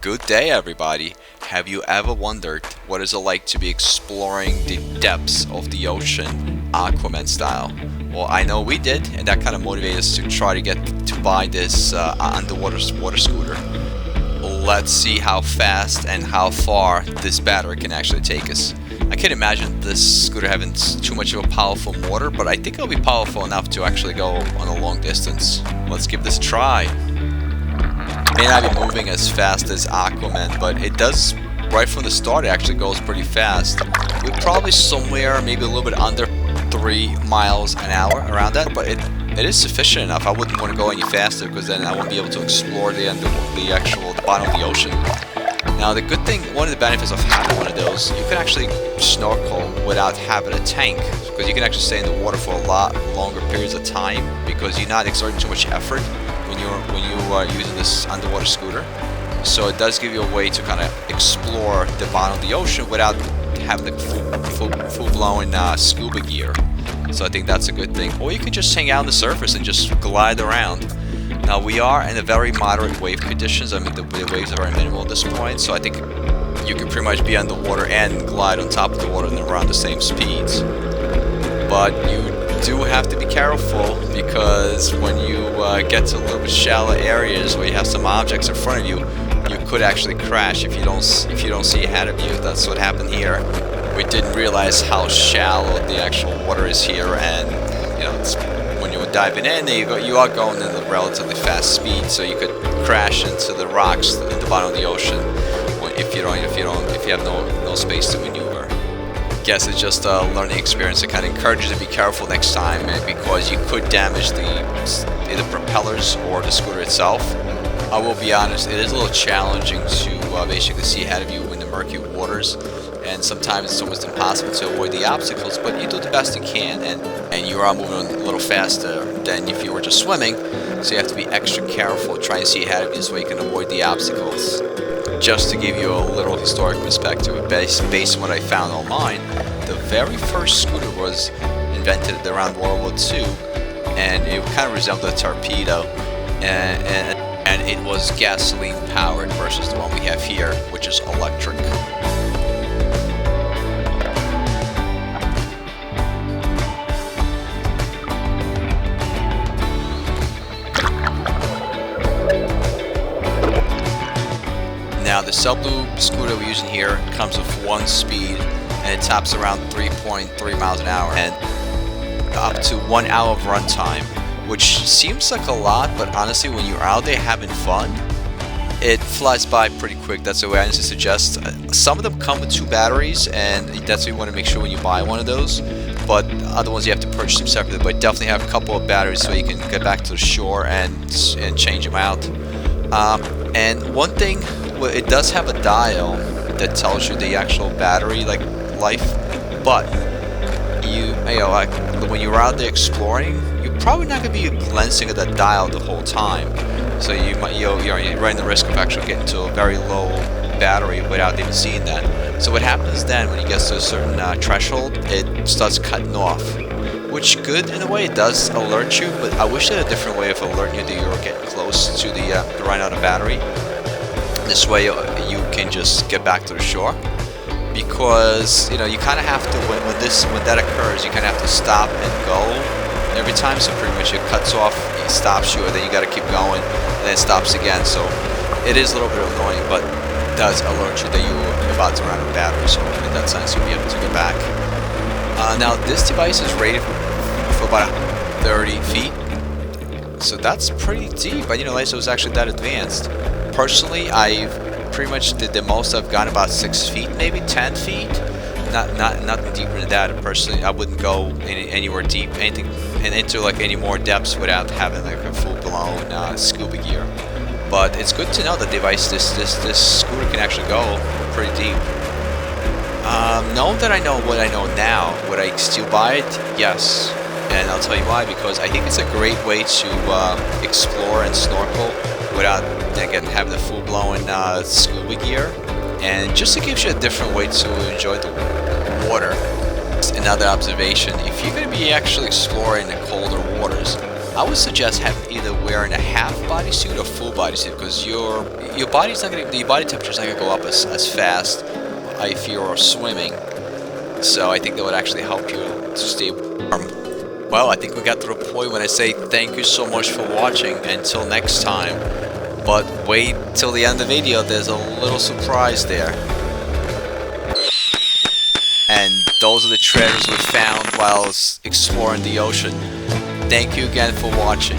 Good day, everybody. Have you ever wondered what is it like to be exploring the depths of the ocean, Aquaman style? Well, I know we did, and that kind of motivated us to try to get to buy this underwater water scooter. Let's see how fast and how far this battery can actually take us. I can't imagine this scooter having too much of a powerful motor, but I think it'll be powerful enough to actually go on a long distance. Let's give this a try. May not be moving as fast as Aquaman, but it does, right from the start, it actually goes pretty fast. We're probably somewhere maybe a little bit under 3 miles an hour, around that, but it is sufficient enough. I wouldn't want to go any faster because then I won't be able to explore the bottom of the ocean. Now the good thing, one of the benefits of having one of those, you can actually snorkel without having a tank, because you can actually stay in the water for a lot longer periods of time because you're not exerting too much effort when you are using this underwater scooter. So it does give you a way to kind of explore the bottom of the ocean without having the full-blown scuba gear. So I think that's a good thing. Or you can just hang out on the surface and just glide around. Now we are in a very moderate wave conditions. I mean the waves are very minimal at this point, so I think you can pretty much be underwater and glide on top of the water and around the same speeds. But you do have to be careful because when you get to a little bit shallow areas where you have some objects in front of you, you could actually crash if you don't see ahead of you. That's what happened here. We didn't realize how shallow the actual water is here, and when you were diving in, you are going at a relatively fast speed, so you could crash into the rocks in the bottom of the ocean if you have no space to maneuver. Guess it's just a learning experience. It kind of encourages you to be careful next time, because you could damage either propellers or the scooter itself. I will be honest, it is a little challenging to basically see ahead of you in the murky waters, and sometimes it's almost impossible to avoid the obstacles, but you do the best you can, and you are moving a little faster than if you were just swimming, so you have to be extra careful trying to see ahead of you so you can avoid the obstacles. Just to give you a little historic perspective, based on what I found online, the very first scooter was invented around World War II, and it kind of resembled a torpedo, and it was gasoline powered versus the one we have here, which is electric. Now the Sublu scooter we're using here comes with one speed, and it tops around 3.3 miles an hour and up to 1 hour of runtime, which seems like a lot, but honestly when you're out there having fun, it flies by pretty quick. That's the way I honestly suggest. Some of them come with 2 batteries, and that's what you want to make sure when you buy one of those, but other ones you have to purchase them separately, but definitely have a couple of batteries so you can get back to the shore and change them out. And one thing, it does have a dial that tells you the actual battery life, but when you're out there exploring, you're probably not going to be glancing at that dial the whole time. So you're running the risk of actually getting to a very low battery without even seeing that. So what happens then when you get to a certain threshold, it starts cutting off. Which good in a way, it does alert you, but I wish there had a different way of alerting you that you're getting close to the running out of battery. This way you can just get back to the shore, because you kind of have to when that occurs, you kind of have to stop and go every time. So pretty much it cuts off, it stops you, and then you got to keep going, and then it stops again. So it is a little bit annoying, but it does alert you that you're about to run out of battery. So in that sense, you'll be able to get back. Now this device is rated for about 30 feet, so that's pretty deep. I didn't realize it was actually that advanced. Personally, I pretty much did the most I've gone about 6 feet, maybe 10 feet. Nothing deeper than that. Personally, I wouldn't go anywhere deep, into any more depths without having a full-blown scuba gear. But it's good to know the device, this scooter can actually go pretty deep. Knowing that I know what I know now, would I still buy it? Yes. And I'll tell you why, because I think it's a great way to explore and snorkel without, again, having the full-blown scuba gear. And just it gives you a different way to enjoy the water. Another observation, if you're going to be actually exploring the colder waters, I would suggest either wearing a half bodysuit or full bodysuit, because your body's not gonna, the body temperature's not gonna go up as fast if you're swimming. So I think that would actually help you to stay warm. Well, I think we got to the point when I say thank you so much for watching. Until next time. But wait till the end of the video, there's a little surprise there. And those are the treasures we found while exploring the ocean. Thank you again for watching.